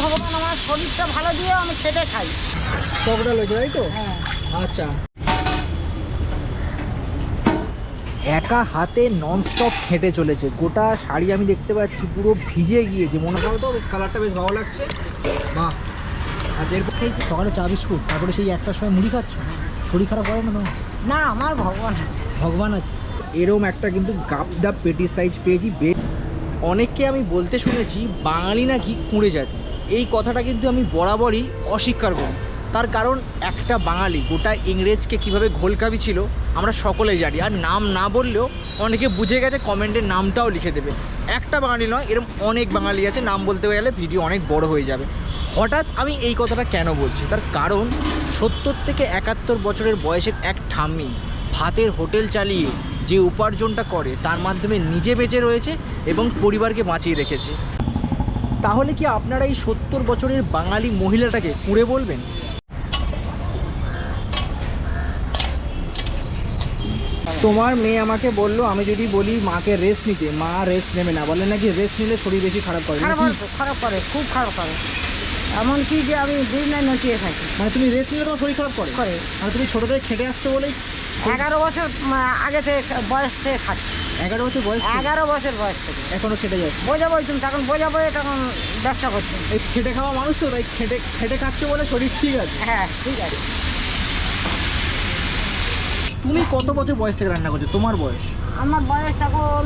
ভগবান আমার শরীরটা ভালো দিয়ে আমি খেটে খাই। টকটা লইছে তাই তো? হ্যাঁ। আচ্ছা, একা হাতে ননস্টপ খেটে চলেছে। গোটা শাড়ি আমি দেখতে পাচ্ছি পুরো ভিজে গিয়েছে, মনে করো তো বেশ কালারটা বেশ ভালো লাগছে। বাহ। আচ্ছা, এরপর খেয়েছি সকালে চা বিস্কুট, তারপরে সেই একটার সময় মুড়ি খাচ্ছ, শরীর খারাপ করে না তোমার? না, আমার ভগবান আছে। ভগবান আছে। এরম একটা কিন্তু গাপদা পেটি সাইজ পেয়েছি। অনেককে আমি বলতে শুনেছি বাঙালি নাকি কুঁড়ে জাতি। এই কথাটা কিন্তু আমি বরাবরই অস্বীকার করি। তার কারণ একটা বাঙালি গোটা ইংরেজকে কীভাবে ঘোলকাবি ছিল আমরা সকলেই জানি। আর নাম না বললেও অনেকে বুঝে গেছে, কমেন্টের নামটাও লিখে দেবে। একটা বাঙালি নয়, এরকম অনেক বাঙালি আছে, নাম বলতে গেলে ভিডিও অনেক বড় হয়ে যাবে। হঠাৎ আমি এই কথাটা কেন বলছি, তার কারণ 70 থেকে 71 বছরের বয়সের এক ঠাম্মি ভাতের হোটেল চালিয়ে যে উপার্জনটা করে তার মাধ্যমে নিজে বেঁচে রয়েছে এবং পরিবারকে বাঁচিয়ে রেখেছে। তাহলে কি আপনারা এই 70 বছরের বাঙালি মহিলাটাকে কুঁড়ে বলবেন? তোমার মেয়ে আমাকে বললো আমি যদি বলি মাকে রেস্ট নিতে, মা রেস্ট নেবে না, বলে নাকি রেস্ট নিলে শরীর বেশি খারাপ করে। খারাপ করে, খুব খারাপ করে। এমনকি যে আমি দিন নাই নটিয়ে থাকি। মানে তুমি রেস্ট নিলে তোমার শরীর খারাপ করে? করে। মানে তুমি ছোটো থেকে খেটে আসছো বলেই 11 বছর আগে থেকে বয়স থেকে খাচ্ছি। 11 বছর বয়স? 11 বছর বয়স থেকে এখনো খেটে যাচ্ছে। বোঝাবোই তুমি, তখন বোঝাবোই, তখন ব্যবসা করছি। এই খেটে খাওয়া মানুষ তো, তাই খেটে খেটে খাচ্ছো বলে শরীর ঠিক আছে। হ্যাঁ, ঠিক আছে। তুমি কত বছর বয়স থেকে রান্না করছো? তোমার বয়স? আমার বয়স তখন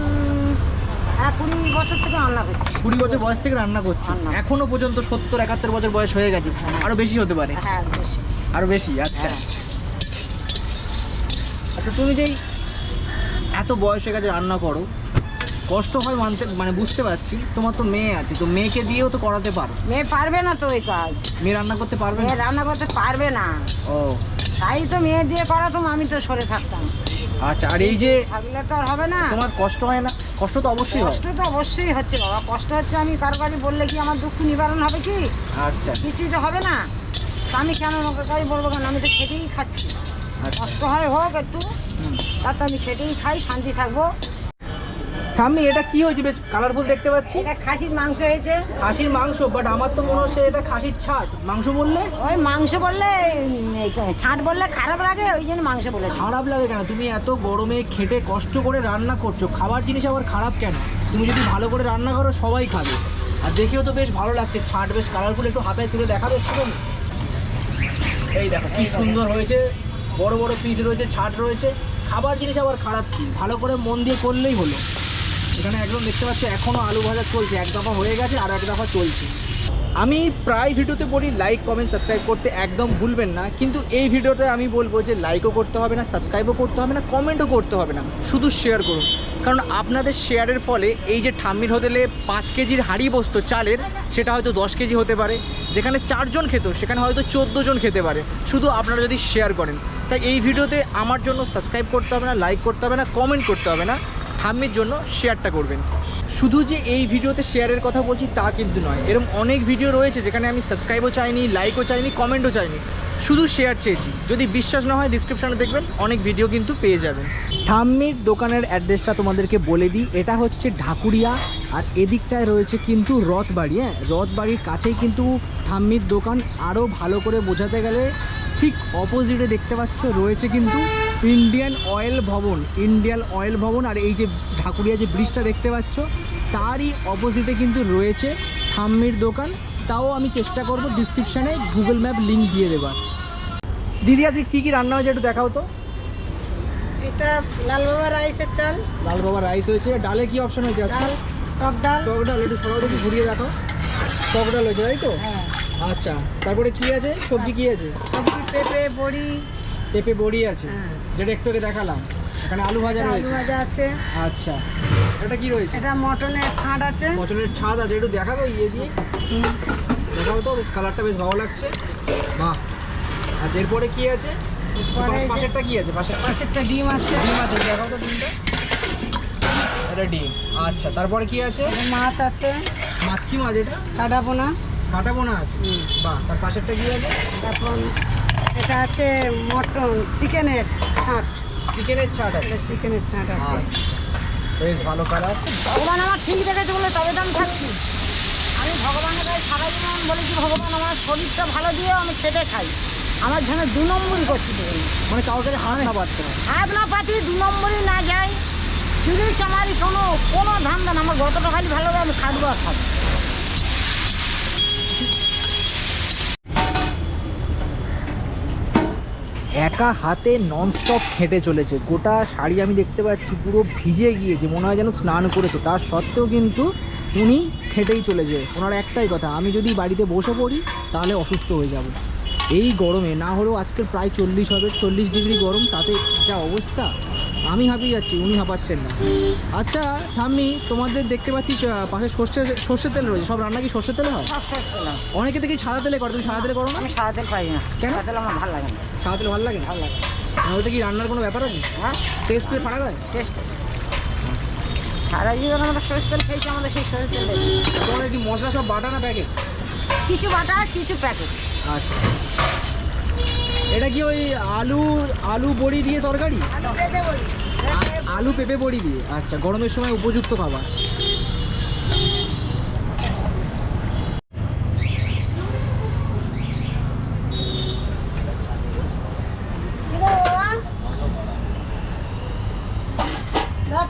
20 বছর থেকে রান্না করছি। 20 বছর বয়স থেকে রান্না করছো, এখনো পর্যন্ত 70-71 বছর বয়স হয়ে গেছে, আরো বেশি হতে পারে। হ্যাঁ, বেশি। আরো বেশি? আচ্ছা। আচ্ছা, তুমি যেই এত বয়স হয়ে গেছে রান্না করো, কষ্ট হয় মানতে, মানে বুঝতে পারছি। তোমার তো মেয়ে আছে, তো মেয়েকে দিয়েও তো করাতে পারো। মেয়ে পারবে না তো এই কাজ। মেয়ে রান্না করতে পারবে না? মেয়ে রান্না করতে পারবে না। ও, তাই তো মেয়ে দিয়ে করাতাম, আমি তো সরে থাকতাম। আচ্ছা। আর এই যে থাকলে তো আর হবে না। তোমার কষ্ট হয় না? কষ্ট তো অবশ্যই হয়। কষ্ট তো অবশ্যই হচ্ছে বাবা, কষ্ট হচ্ছে। আমি কারো কাছে বললে কি আমার দুঃখ নিবারণ হবে কি? আচ্ছা। কিছুই তো হবে না। তা আমি কেন ওকে কাছে বলবো কেন? আমি তো খেটেই খাচ্ছি। কষ্ট হয় হোক একটু, তার তো আমি খেটেই খাই, শান্তি থাকবো। ঠাম্মি, এটা কি হয়েছে? বেশ কালারফুল দেখতে পাচ্ছি। এটা খাসির মাংস হয়েছে। খাসির মাংস? বাট আমার তো মনে হচ্ছে এটা খাসির ছাট। মাংস বললে? ওই মাংস বললে, ছাঁট বললে খারাপ লাগে, ওই জন্য মাংস বলেছে। খারাপ লাগে কেন? তুমি এত গরমে খেটে কষ্ট করে রান্না করছো, খাবার জিনিস আবার খারাপ কেন? তুমি যদি ভালো করে রান্না করো সবাই খাবে। আর দেখেও তো বেশ ভালো লাগছে, ছাট বেশ কালারফুল। একটু হাতায় তুলে দেখাবে একটু? এই দেখো কি সুন্দর হয়েছে, বড় বড় পিস রয়েছে, ছাট রয়েছে। খাবার জিনিস আবার খারাপ কি? ভালো করে মন দিয়ে করলেই হলো। এখানে একদম দেখতে পাচ্ছ এখনও আলু ভাজা চলছে, এক দফা হয়ে গেছে আর এক দফা চলছে। আমি প্রায় ভিডিওতে বলি লাইক কমেন্ট সাবস্ক্রাইব করতে একদম ভুলবেন না, কিন্তু এই ভিডিওতে আমি বলবো যে লাইকও করতে হবে না, সাবস্ক্রাইবও করতে হবে না, কমেন্টও করতে হবে না, শুধু শেয়ার করুন। কারণ আপনাদের শেয়ারের ফলে এই যে ঠাম্মির হোটেলে 5 কেজির হাঁড়ি বসতো চালের, সেটা হয়তো 10 কেজি হতে পারে। যেখানে 4 জন খেত সেখানে হয়তো 14 জন খেতে পারে, শুধু আপনারা যদি শেয়ার করেন। তাই এই ভিডিওতে আমার জন্য সাবস্ক্রাইব করতে হবে না, লাইক করতে হবে না, কমেন্ট করতে হবে না, ঠাম্মির জন্য শেয়ারটা করবেন। শুধু যে এই ভিডিওতে শেয়ারের কথা বলছি তা কিন্তু নয়, এরকম অনেক ভিডিও রয়েছে যেখানে আমি সাবস্ক্রাইবও চাইনি, লাইকও চাইনি, কমেন্টও চাইনি, শুধু শেয়ার চেয়েছি। যদি বিশ্বাস না হয় ডিসক্রিপশানে দেখবেন, অনেক ভিডিও কিন্তু পেয়ে যাবেন। ঠাম্মির দোকানের অ্যাড্রেসটা তোমাদেরকে বলে দিই, এটা হচ্ছে ঢাকুরিয়া, আর এদিকটায় রয়েছে কিন্তু রথবাড়ি। হ্যাঁ, রথবাড়ির কাছেই কিন্তু ঠাম্মির দোকান। আরও ভালো করে বোঝাতে গেলে ঠিক অপোজিটে দেখতে পাচ্ছ রয়েছে কিন্তু ইন্ডিয়ান অয়েল ভবন। ইন্ডিয়ান অয়েল ভবন, আর এই যে ঢাকুরিয়া যে ব্রিজটা দেখতে পাচ্ছ তারই অপোজিটে কিন্তু রয়েছে ঠাম্মির দোকান। তাও আমি চেষ্টা করব ডিসক্রিপশানে গুগল ম্যাপ লিঙ্ক দিয়ে দেবার। দিদি, আজকে কী কী রান্না হয়েছে একটু দেখাও তো। এটা লাল বাবা রাইসের চাল। লাল বাবা রাইস হয়েছে। ডালে কি অপশন হয়েছে আজকে? টক ডাল। টক ডাল, একটু সরাও দেখি, ঘুরিয়ে দেখো। টক ডাল হয়েছে তাই তো? হ্যাঁ। আচ্ছা, তারপরে কি আছে? সবজি কি আছে? সবজি পেঁপে বড়ি। পেঁপে বড়ি আছে, হ্যাঁ। যেটা একটু আগে দেখালাম। এখানে আলু ভাজা আলু রয়েছে। ভাজা আছে। আচ্ছা, এটা কি রয়েছে? এটা মটনের ছাঁট আছে। মটনের ছাদ আছে, একটু দেখাবো ইয়ে দিয়ে। দেখাবো তো, বেশ কালারটা বেশ ভালো লাগছে। বাহ। আচ্ছা, এরপরে কি আছে? পাশেরটা কি আছে? পাশেরটা ডিম আছে। ডিম আছে, দেখাও তো ডিমটা। এটা ডিম। আচ্ছা, তারপরে কি আছে? মাছ আছে। মাছ? কি মাছ এটা? কাটা পোনা। কাটা পোনা আছে। বাহ। তার পাশেরটা কি আছে? তারপর এটা আছে মটন, চিকেনের ছাঁট। চিকেনের ছাট আছে। এটা চিকেনের ছাঁট আছে। বেশ ভালো কালার। ভগবান আমার ঠিক রেখেছে বলে তবে তো আমি থাকছি। আমি ভগবানের কাছে সারা জীবন আমি বলেছি ভগবান আমার শরীরটা ভালো দিয়ে আমি খেটে খাই, আমার জন্য 2 নম্বরই করতে দেবেন। মানে কাউকে হাত না পারতে না। হাত না পাতি 2 নম্বরই না যায়, চুরি চামারি কোনো ধান্দা না, আমার গতটা খালি ভালো হবে, আমি খাটবো আর খাবো। একা হাতে ননস্টপ খেটে চলেছে, গোটা শাড়ি আমি দেখতে পাচ্ছি পুরো ভিজে গিয়েছে, মনে হয় যেন স্নান করেছে, তার সত্ত্বেও কিন্তু উনি খেটেই চলেছে। ওনার একটাই কথা, আমি যদি বাড়িতে বসে পড়ি তাহলে অসুস্থ হয়ে যাব। এই গরমে, না হলেও আজকের প্রায় 40 হবে, 40 ডিগ্রি গরম, তাতে যা অবস্থা, আমি হাঁপিয়ে যাচ্ছি, উনি হাঁপাচ্ছেন না। আচ্ছা ঠাম্মি, তোমাদের দেখতে পাচ্ছি পাশে সর্ষের তেল রয়েছে, সব রান্না কি সর্ষের তেলে হয়? সব শেষ পেলাম। অনেকে দেখি সাদা তেলে করে, তুমি সাদা তেলে করো না? আমি সাদা তেল পাই না। কেন? সাদা তেল আমার ভালো লাগে না। সাদা তেল ভালো লাগে না? ভালো লাগে ওতে কি রান্নার কোনো ব্যাপার আছে? হ্যাঁ, টেস্টের ফারাক হয়? টেস্ট। সারা জীবন আমরা সরষের তেল খেয়েছি, আমাদের সেই সরষের তেল নেই। তোমাদের কি মশলা সব বাটা না প্যাকেট? কিছু বাটা কিছু প্যাকেট। আচ্ছা, এটা কি ওই আলু বড়ি দিয়ে তরকারি? আলু পেঁপে বড়ি দিয়ে, আচ্ছা, গরমের সময় উপযুক্ত খাবার।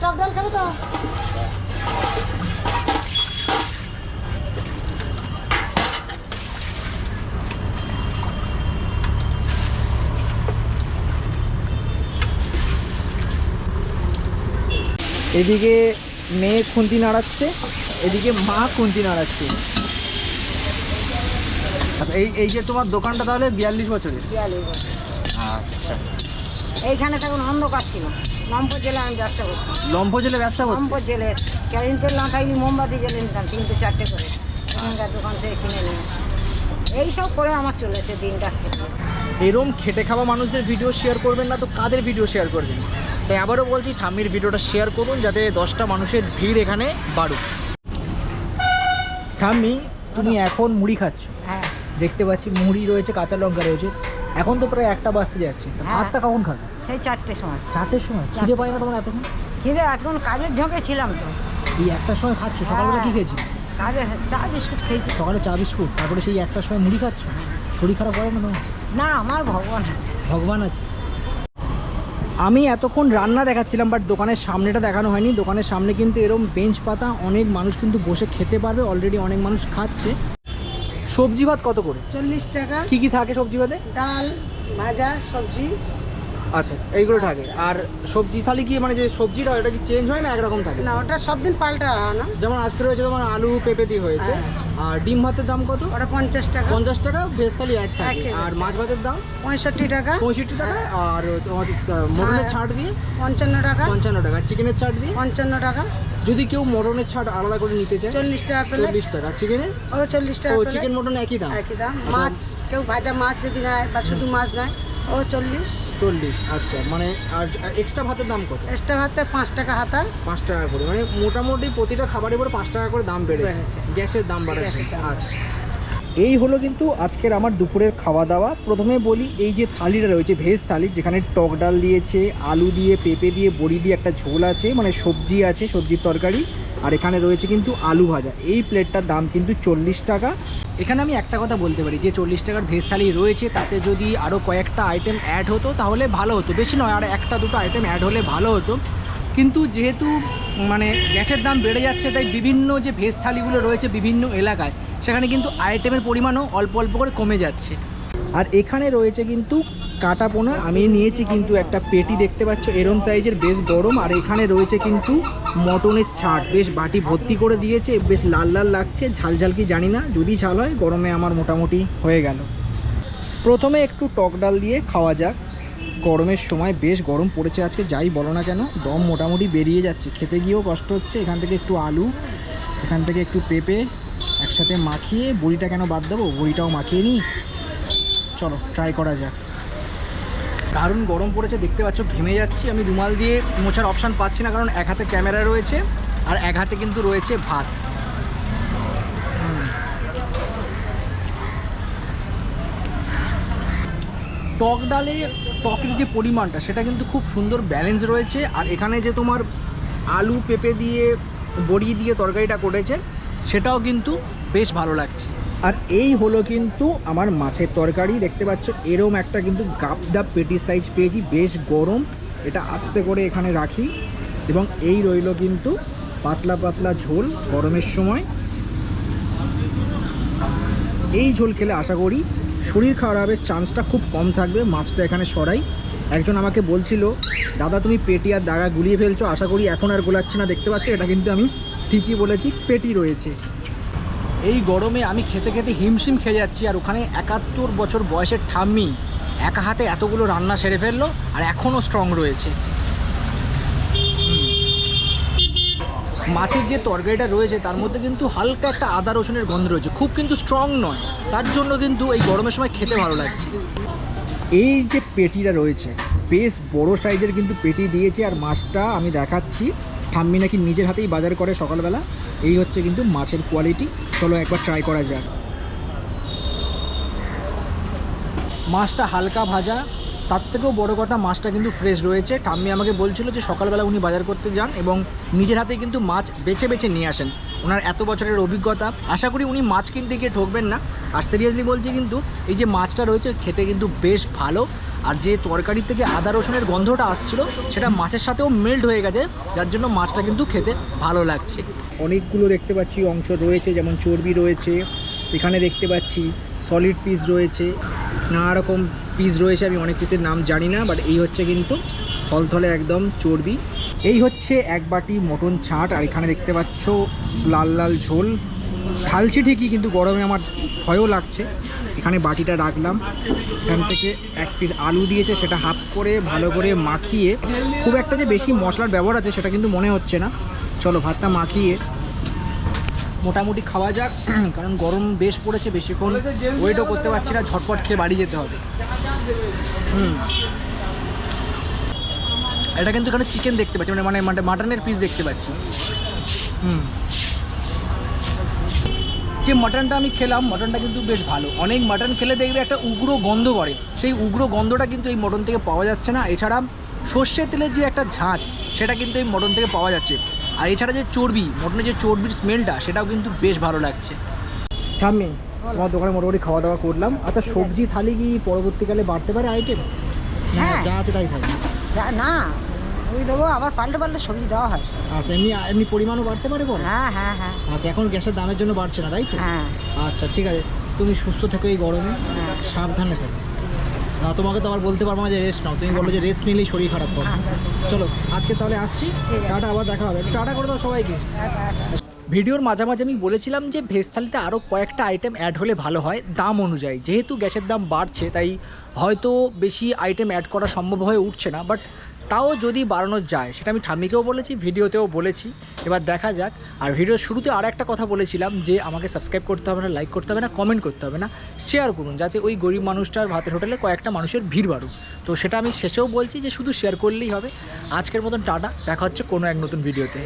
টক ডাল খাবে তো? এদিকে মেয়ে খুন্তি নাড়াচ্ছে, এদিকে মা খুন্তি নাড়াচ্ছে। আচ্ছা, এই যে তোমার দোকানটা তাহলে 42 বছরের? 42 বছর। আচ্ছা, এইখানে তখন অন্ধকার ছিল, লম্পট জেলে আমি ব্যবসা করতাম। লম্ফ জেলে ব্যবসা করছো? লম্পট জেলে ক্যারিং তেল না থাকলে মোমবাতি জেলে নিতাম 3-4টে করে, এখানকার দোকান থেকে কিনে নিয়ে। এইসব করে আমার চলেছে দিনটা। এরম খেটে খাওয়া মানুষদের ভিডিও শেয়ার করবেন না তো কাদের ভিডিও শেয়ার করবেন? তাই আবারও বলছি, ঠাম্মির ভিডিওটা শেয়ার করুন যাতে 10টা মানুষের ভিড় এখানে বাড়ুক। ঠাম্মি, তুমি এখন মুড়ি খাচ্ছ, হ্যাঁ, দেখতে পাচ্ছি মুড়ি রয়েছে, কাঁচা লঙ্কা রয়েছে, এখন তো প্রায় 1টা বাজতে যাচ্ছে, হ্যাঁ। ভাতটা কখন খাবে? সেই 4টের সময়। 4টের সময়? খিদে পায় না তোমার এতক্ষণ? কিন্তু এখন কাজের ঝোঁকে ছিলাম তো। এই 1টার সময় খাচ্ছ? সকালবেলা কি খেয়েছি? কাজে চা বিস্কুট খেয়েছি। সকালে চা বিস্কুট, তারপরে সেই 1টার সময় মুড়ি খাচ্ছ? শরীর খারাপ করে না তোমার? না, আমার ভগবান আছে। ভগবান আছে। আমি এতক্ষণ রান্না দেখাচ্ছিলাম, বাট দোকানের সামনেটা দেখানো হয়নি। দোকানের সামনে কিন্তু এরকম বেঞ্চ পাতা, অনেক মানুষ কিন্তু বসে খেতে পারবে, অলরেডি অনেক মানুষ খাচ্ছে। সবজি ভাত কত করে? 40 টাকা। কি কি থাকে সবজি ভাতে? ডাল, ভাজা, সবজি। আচ্ছা, এইগুলো থাকে। আর সবজি থালি কি মানে যে সবজিটা ওটা কি চেঞ্জ হয় না একরকম থাকে? না, ওটা সব দিন পাল্টা না। যেমন আজকে রয়েছে তোমার আলু পেঁপে দিয়ে হয়েছে। আর ডিম ভাতের দাম কত? ওটা 50 টাকা। 50 টাকা ভেজ থালি অ্যাড থাকে। এক আর মাছ ভাতের দাম 65 টাকা। 65 টাকা। আর তোমার মটনের ছাড় দিয়ে 55 টাকা। 55 টাকা। চিকেনের ছাড় দিয়ে 55 টাকা। যদি কেউ মটনের ছাড় আলাদা করে নিতে চায় 40 টাকা প্লেট। 40 টাকা। চিকেনের? ও 40 টাকা ও প্লেট। চিকেন মটন একই দাম? একই দাম। মাছ, কেউ ভাজা মাছ যদি নেয় বা শুধু মাছ নেয় ও 40। আচ্ছা, মানে আর এক্সট্রা ভাতের দাম কত? এক্সট্রা ভাতে 5 টাকা হাতা। 5 টাকা করে, মানে মোটামুটি প্রতিটা খাবারের উপর 5 টাকা করে দাম বেড়েছে। বেড়েছে। গ্যাসের দাম বাড়াচ্ছে। গ্যাসের দাম। আচ্ছা, এই হলো কিন্তু আজকের আমার দুপুরের খাওয়া দাওয়া। প্রথমে বলি, এই যে থালিটা রয়েছে ভেজ থালি, যেখানে টক ডাল দিয়েছে, আলু দিয়ে, পেঁপে দিয়ে, বড়ি দিয়ে একটা ঝোল আছে, মানে সবজি আছে, সবজির তরকারি, আর এখানে রয়েছে কিন্তু আলু ভাজা। এই প্লেটটার দাম কিন্তু 40 টাকা। এখানে আমি একটা কথা বলতে পারি, যে 40 টাকার ভেজ থালি রয়েছে, তাতে যদি আরও কয়েকটা আইটেম অ্যাড হতো তাহলে ভালো হতো, বেশি নয়, আর 1-2টো আইটেম অ্যাড হলে ভালো হতো। কিন্তু যেহেতু মানে গ্যাসের দাম বেড়ে যাচ্ছে, তাই বিভিন্ন যে ভেজ থালিগুলো রয়েছে বিভিন্ন এলাকায়, সেখানে কিন্তু আইটেমের পরিমাণও অল্প অল্প করে কমে যাচ্ছে। আর এখানে রয়েছে কিন্তু কাটা পোনা, আমি নিয়েছি কিন্তু একটা পেটি, দেখতে পাচ্ছ এরম সাইজের, বেশ গরম। আর এখানে রয়েছে কিন্তু মটনের ছাট, বেশ বাটি ভর্তি করে দিয়েছে, বেশ লাল লাল লাগছে। ঝাল ঝাল কি জানি না, যদি ঝাল হয়, গরমে আমার মোটামুটি হয়ে গেল। প্রথমে একটু টক ডাল দিয়ে খাওয়া যাক। গরমের সময় বেশ গরম পড়েছে আজকে, যাই বলো না কেন, দম মোটামুটি বেরিয়ে যাচ্ছে, খেতে গিয়েও কষ্ট হচ্ছে। এখান থেকে একটু আলু, এখান থেকে একটু পেঁপে একসাথে মাখিয়ে, বড়িটা কেন বাদ দেবো, বড়িটাও মাখিয়ে নিই। চলো ট্রাই করা যাক। দারুণ গরম পড়েছে, দেখতে পাচ্ছ ঘেমে যাচ্ছি। আমি রুমাল দিয়ে মোছার অপশান পাচ্ছি না, কারণ এক হাতে ক্যামেরা রয়েছে আর এক হাতে কিন্তু রয়েছে ভাত। টক ডালে টকের যে পরিমাণটা, সেটা কিন্তু খুব সুন্দর ব্যালেন্স রয়েছে। আর এখানে যে তোমার আলু পেঁপে দিয়ে, বড়ি দিয়ে তরকারিটা করেছে, সেটাও কিন্তু বেশ ভালো লাগছে। আর এই হলো কিন্তু আমার মাছের তরকারি, দেখতে পাচ্ছ এরম একটা কিন্তু গাবদা পেটির সাইজ পেয়েছি, বেশ গরম। এটা আস্তে করে এখানে রাখি এবং এই রইল কিন্তু পাতলা পাতলা ঝোল গরমের সময়। এই ঝোল খেলে আশা করি শরীর খারাপের চান্সটা খুব কম থাকবে। মাছটা এখানে সরাই। একজন আমাকে বলছিল, দাদা তুমি পেটি আর দাগা গুলিয়ে ফেলছো, আশা করি এখন আর গোলাচ্ছে না। দেখতে পাচ্ছ এটা কিন্তু আমি ঠিকই বলেছি, পেটি রয়েছে। এই গরমে আমি খেতে খেতে হিমশিম খেয়ে যাচ্ছি, আর ওখানে 71 বছর বয়সের ঠাম্মি একা হাতে এতগুলো রান্না সেরে ফেললো আর এখনও স্ট্রং রয়েছে। মাছের যে তরকারিটা রয়েছে তার মধ্যে কিন্তু হালকা একটা আদা রসুনের গন্ধ রয়েছে, খুব কিন্তু স্ট্রং নয়, তার জন্য কিন্তু এই গরমের সময় খেতে ভালো লাগছে। এই যে পেটিটা রয়েছে বেশ বড় সাইজের কিন্তু পেটি দিয়েছে, আর মাছটা আমি দেখাচ্ছি, ঠাম্মি নাকি নিজের হাতেই বাজার করে সকালবেলা। এই হচ্ছে কিন্তু মাছের কোয়ালিটি। চলো একবার ট্রাই করা যাক। মাছটা হালকা ভাজা, তার থেকেও বড় কথা মাছটা কিন্তু ফ্রেশ রয়েছে। ঠাম্মি আমাকে বলছিল যে সকালবেলা উনি বাজার করতে যান এবং নিজের হাতে কিন্তু মাছ বেছে বেছে নিয়ে আসেন। ওনার এত বছরের অভিজ্ঞতা, আশা করি উনি মাছ কিনতে গিয়ে ঠকবেন না। আর সিরিয়াসলি বলছি, কিন্তু এই যে মাছটা রয়েছে খেতে কিন্তু বেশ ভালো। আর যে তরকারি থেকে আদা রসুনের গন্ধটা আসছিল সেটা মাছের সাথেও মেল্ট হয়ে গেছে, যার জন্য মাছটা কিন্তু খেতে ভালো লাগছে। অনেকগুলো দেখতে পাচ্ছি অংশ রয়েছে, যেমন চর্বি রয়েছে, এখানে দেখতে পাচ্ছি সলিড পিস রয়েছে, নানা রকম পিস রয়েছে, আমি অনেক পিসের নাম জানি না, বাট এই হচ্ছে কিন্তু থলথলে একদম চর্বি। এই হচ্ছে এক বাটি মটন ছাট, আর এখানে দেখতে পাচ্ছ লাল লাল ঝোল। ঢালছি ঠিকই, কিন্তু গরমে আমার ভয়ও লাগছে। এখানে বাটিটা রাখলাম, এখান থেকে এক পিস আলু দিয়েছে, সেটা হাফ করে ভালো করে মাখিয়ে, খুব একটা যে বেশি মশলার ব্যবহার আছে সেটা কিন্তু মনে হচ্ছে না। চলো ভাতটা মাখিয়ে মোটামুটি খাওয়া যাক, কারণ গরম বেশ পড়েছে, বেশিক্ষণ ওয়েটও করতে পারছি না, ঝটপট খেয়ে বাড়ি যেতে হবে। এটা কিন্তু এখানে চিকেন দেখতে পাচ্ছি, মানে মাটনের পিস দেখতে পাচ্ছি। যে মাটনটা আমি খেলাম, মাটনটা কিন্তু বেশ ভালো। অনেক মাটন খেলে দেখবে একটা উগ্র গন্ধ করে, সেই উগ্র গন্ধটা কিন্তু এই মটন থেকে পাওয়া যাচ্ছে না। এছাড়া সর্ষের তেলের যে একটা ঝাঁঝ, সেটা কিন্তু এই মটন থেকে পাওয়া যাচ্ছে। আর এছাড়া যে চর্বি, মটনের যে চর্বির স্মেলটা, সেটাও কিন্তু বেশ ভালো লাগছে। ঠাম্মি, আমার দোকানে মোটামুটি খাওয়া দাওয়া করলাম। আচ্ছা, সবজি থালি কি পরবর্তীকালে বাড়তে পারে আইটেম? হ্যাঁ, যা আছে তাই থাকে না, ওই দেবো, আবার পাল্টে পাল্টে সবজি দেওয়া হয়। আচ্ছা, এমনি পরিমাণও বাড়তে পারে পরে? হ্যাঁ হ্যাঁ হ্যাঁ। আচ্ছা, এখন গ্যাসের দামের জন্য বাড়ছে না, তাই তো? হ্যাঁ। আচ্ছা ঠিক আছে, তুমি সুস্থ থেকো এই গরমে, সাবধানে থেকো। না, তোমাকে তো আবার বলতে পারবো না যে রেস্ট নাও, তুমি বলো যে রেস্ট নিলেই শরীর খারাপ হবে। চলো আজকে তাহলে আসছি, টাটা, আবার দেখা হবে। টাটা করে দাও সবাইকে। ভিডিওর মাঝামাঝি আমি বলেছিলাম যে ভেজ থালিতে আরও কয়েকটা আইটেম অ্যাড হলে ভালো হয় দাম অনুযায়ী। যেহেতু গ্যাসের দাম বাড়ছে, তাই হয়তো বেশি আইটেম অ্যাড করা সম্ভব হয়ে উঠছে না, বাট তাও যদি বাড়ানো যায়, সেটা আমি ঠাম্মিকেও বলেছি, ভিডিওতেও বলেছি, এবার দেখা যাক। আর ভিডিওর শুরুতে আর একটা কথা বলেছিলাম যে আমাকে সাবস্ক্রাইব করতে হবে না, লাইক করতে হবে না, কমেন্ট করতে হবে না, শেয়ার করুন, যাতে ওই গরিব মানুষটার ভাতের হোটেলে কয়েকটা মানুষের ভিড় বাড়ুক। তো সেটা আমি শেষেও বলছি যে শুধু শেয়ার করলেই হবে। আজকের মতন টাটা, দেখা হচ্ছে কোনো এক নতুন ভিডিওতে।